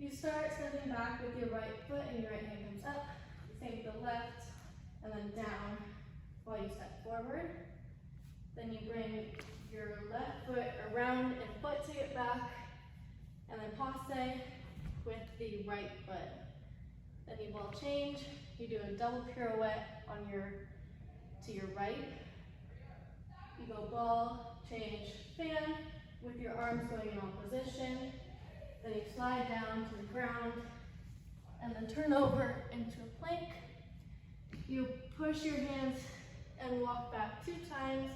You start stepping back with your right foot and your right hand comes up. Same with the left, and then down while you step forward. Then you bring your left foot around and foot to get back, and then passe with the right foot. Then you ball change. You do a double pirouette on to your right. You go ball, change, fan with your arms going in opposition. Then you slide down to the ground and then turn over into a plank. You push your hands and walk back 2 times.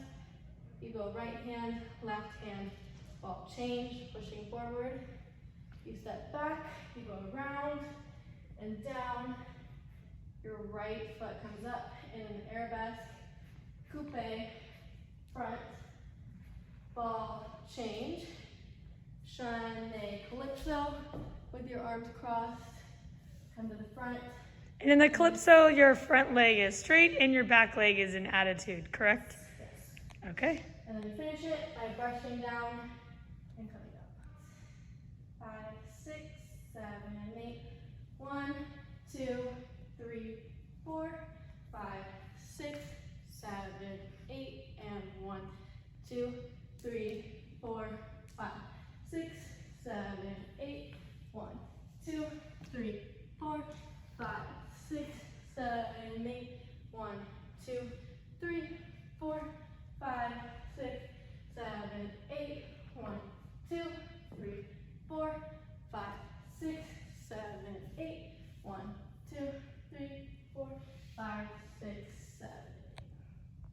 You go right hand, left hand, ball change, pushing forward. You step back, you go around and down. Your right foot comes up in an arabesque, coupe, front, ball change, shine a calypso with your arms crossed, come to the front. And in the calypso, your front leg is straight and your back leg is in attitude, correct? Yes. Okay. And then you finish it by brushing down and coming up. 5, 6, 7, 8. 1, 2, 3, 4, 5, 6, 7, 8, and 1, 2, 3, 4,